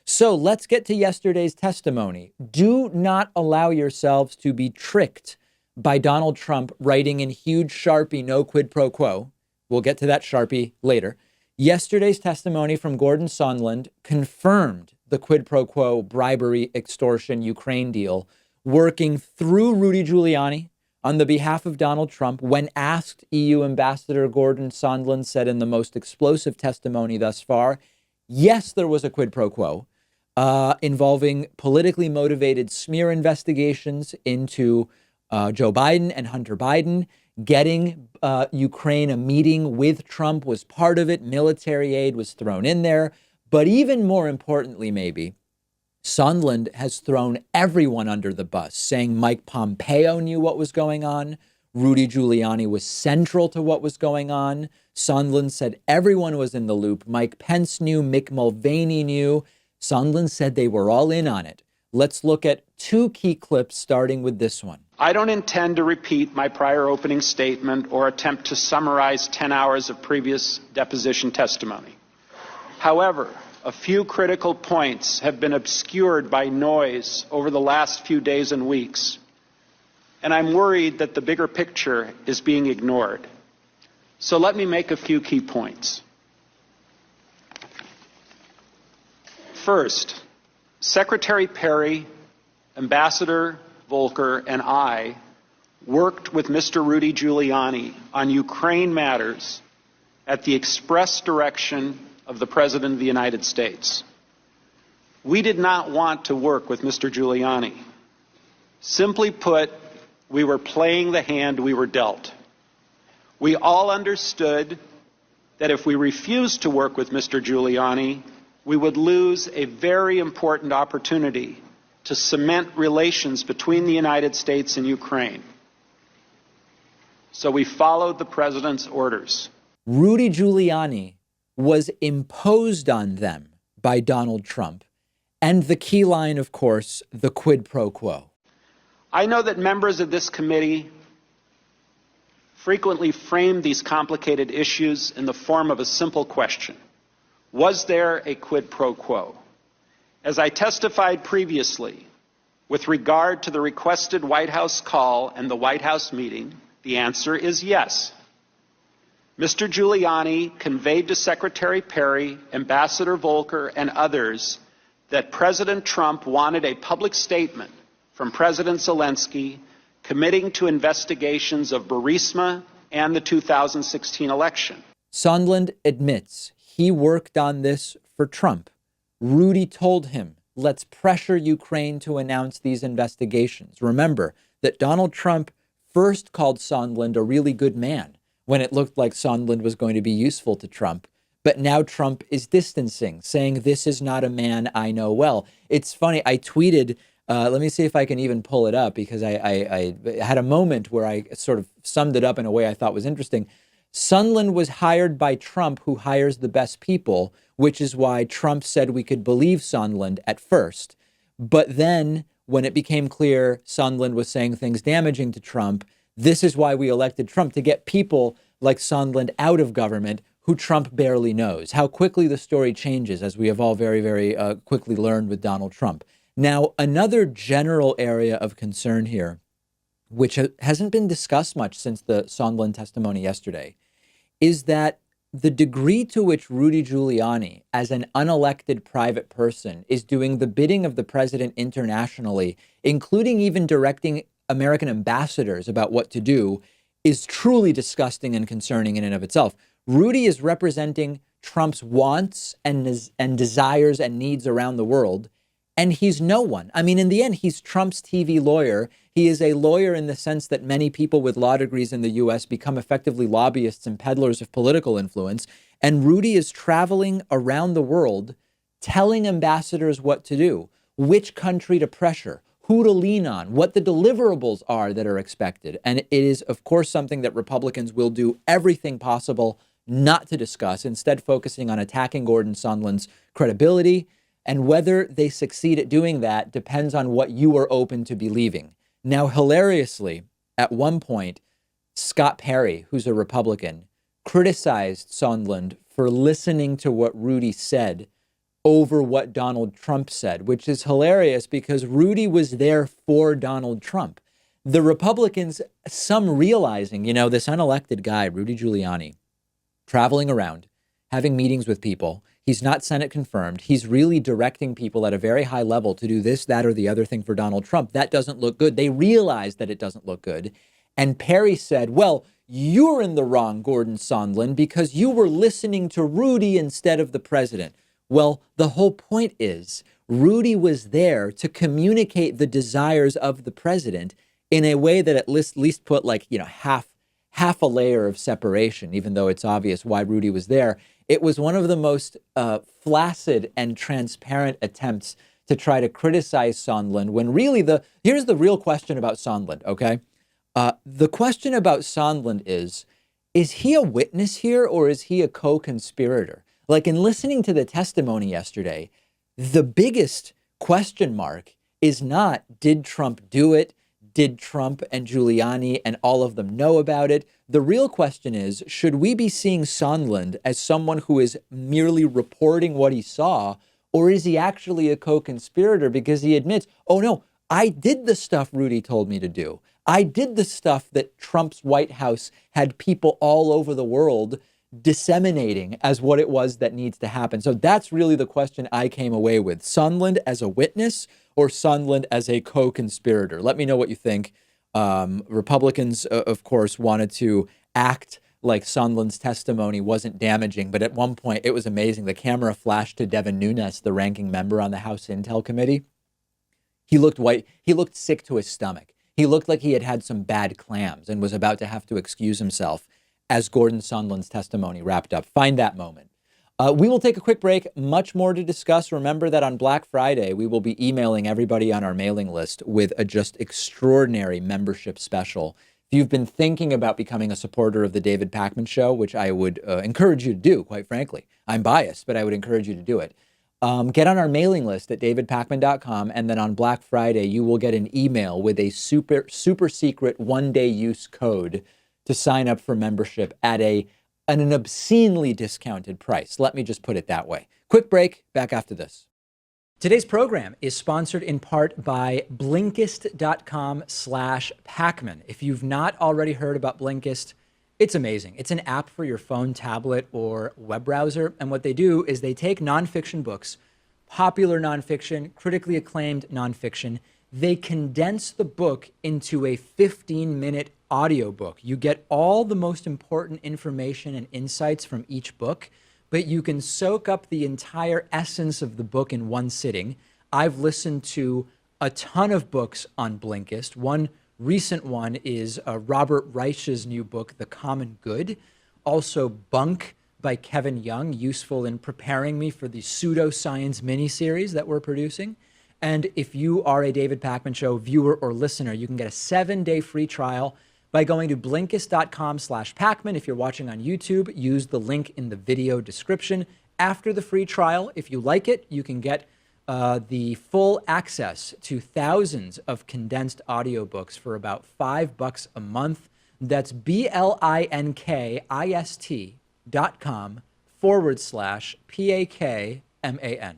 So let's get to yesterday's testimony. Do not allow yourselves to be tricked by Donald Trump writing in huge Sharpie, no quid pro quo. We'll get to that Sharpie later. Yesterday's testimony from Gordon Sondland confirmed the quid pro quo bribery, extortion, Ukraine deal, working through Rudy Giuliani on the behalf of Donald Trump. When asked, EU Ambassador Gordon Sondland said in the most explosive testimony thus far, yes, there was a quid pro quo involving politically motivated smear investigations into Joe Biden and Hunter Biden. Getting Ukraine a meeting with Trump was part of it. Military aid was thrown in there. But even more importantly, maybe, Sondland has thrown everyone under the bus, saying Mike Pompeo knew what was going on. Rudy Giuliani was central to what was going on. Sondland said everyone was in the loop. Mike Pence knew. Mick Mulvaney knew. Sondland said they were all in on it. Let's look at two key clips, starting with this one. I don't intend to repeat my prior opening statement or attempt to summarize 10 hours of previous deposition testimony. However, a few critical points have been obscured by noise over the last few days and weeks, and I'm worried that the bigger picture is being ignored. So let me make a few key points. First, Secretary Perry, Ambassador Volker, and I worked with Mr. Rudy Giuliani on Ukraine matters at the express direction of the President of the United States. We did not want to work with Mr. Giuliani. Simply put, we were playing the hand we were dealt. We all understood that if we refused to work with Mr. Giuliani, we would lose a very important opportunity to cement relations between the United States and Ukraine. So we followed the president's orders. Rudy Giuliani was imposed on them by Donald Trump. And the key line, of course, the quid pro quo. I know that members of this committee frequently frame these complicated issues in the form of a simple question. Was there a quid pro quo? As I testified previously, with regard to the requested White House call and the White House meeting, the answer is yes. Mr. Giuliani conveyed to Secretary Perry, Ambassador Volker, and others that President Trump wanted a public statement from President Zelensky committing to investigations of Burisma and the 2016 election. Sondland admits he worked on this for Trump. Rudy told him, let's pressure Ukraine to announce these investigations. Remember that Donald Trump first called Sondland a really good man when it looked like Sondland was going to be useful to Trump. But now Trump is distancing, saying this is not a man I know well. It's funny. I tweeted, let me see if I can even pull it up, because I had a moment where I sort of summed it up in a way I thought was interesting. Sondland was hired by Trump, who hires the best people, which is why Trump said we could believe Sondland at first. But then when it became clear Sondland was saying things damaging to Trump, this is why we elected Trump, to get people like Sondland out of government who Trump barely knows. How quickly the story changes, as we have all very, very quickly learned with Donald Trump. Now, another general area of concern here, which hasn't been discussed much since the Sondland testimony yesterday, is that the degree to which Rudy Giuliani, as an unelected private person, is doing the bidding of the president internationally, including even directing American ambassadors about what to do, is truly disgusting and concerning in and of itself. Rudy is representing Trump's wants and desires and needs around the world, and he's no one. I mean, in the end, he's Trump's TV lawyer. He is a lawyer in the sense that many people with law degrees in the U.S. become effectively lobbyists and peddlers of political influence. And Rudy is traveling around the world telling ambassadors what to do, which country to pressure, who to lean on, what the deliverables are that are expected. And it is, of course, something that Republicans will do everything possible not to discuss, instead focusing on attacking Gordon Sondland's credibility. And whether they succeed at doing that depends on what you are open to believing. Now, hilariously, at one point, Scott Perry, who's a Republican, criticized Sondland for listening to what Rudy said over what Donald Trump said, which is hilarious because Rudy was there for Donald Trump. The Republicans, some realizing, this unelected guy, Rudy Giuliani, traveling around, having meetings with people. He's not Senate confirmed. He's really directing people at a very high level to do this, that, or the other thing for Donald Trump. That doesn't look good. They realize that it doesn't look good. And Perry said, well, you're in the wrong, Gordon Sondland, because you were listening to Rudy instead of the president. Well, the whole point is Rudy was there to communicate the desires of the president in a way that at least put half a layer of separation, even though it's obvious why Rudy was there. It was one of the most flaccid and transparent attempts to try to criticize Sondland when really here's the real question about Sondland, okay? The question about Sondland is he a witness here or is he a co-conspirator? Like in listening to the testimony yesterday, the biggest question mark is not, did Trump do it? Did Trump and Giuliani and all of them know about it? The real question is, should we be seeing Sondland as someone who is merely reporting what he saw, or is he actually a co-conspirator because he admits, oh no, I did the stuff Rudy told me to do. I did the stuff that Trump's White House had people all over the world disseminating as what it was that needs to happen. So that's really the question I came away with. Sondland as a witness or Sondland as a co-conspirator? Let me know what you think. Republicans, of course, wanted to act like Sondland's testimony wasn't damaging, but at one point it was amazing. The camera flashed to Devin Nunes, the ranking member on the House Intel Committee. He looked white. He looked sick to his stomach. He looked like he had had some bad clams and was about to have to excuse himself as Gordon Sondland's testimony wrapped up. Find that moment. We will take a quick break. Much more to discuss. Remember that on Black Friday, we will be emailing everybody on our mailing list with a just extraordinary membership special. If you've been thinking about becoming a supporter of the David Pakman Show, which I would encourage you to do, quite frankly. I'm biased, but I would encourage you to do it. Get on our mailing list at davidpakman.com, and then on Black Friday, you will get an email with a super secret one-day use code to sign up for membership at an obscenely discounted price. Let me just put it that way. Quick break, back after this. Today's program is sponsored in part by Blinkist.com/Pakman. If you've not already heard about Blinkist, it's amazing. It's an app for your phone, tablet, or web browser. And what they do is they take nonfiction books, popular nonfiction, critically acclaimed nonfiction. They condense the book into a 15-minute audiobook. You get all the most important information and insights from each book, but you can soak up the entire essence of the book in one sitting. I've listened to a ton of books on Blinkist. One recent one is Robert Reich's new book, The Common Good. Also Bunk by Kevin Young, useful in preparing me for the pseudoscience miniseries that we're producing. And if you are a David Pakman Show viewer or listener, you can get a 7-day free trial by going to Blinkist.com/Pakman. If you're watching on YouTube, use the link in the video description. After the free trial, if you like it, you can get the full access to thousands of condensed audiobooks for about $5 a month. That's BLINKIST.com/PAKMAN.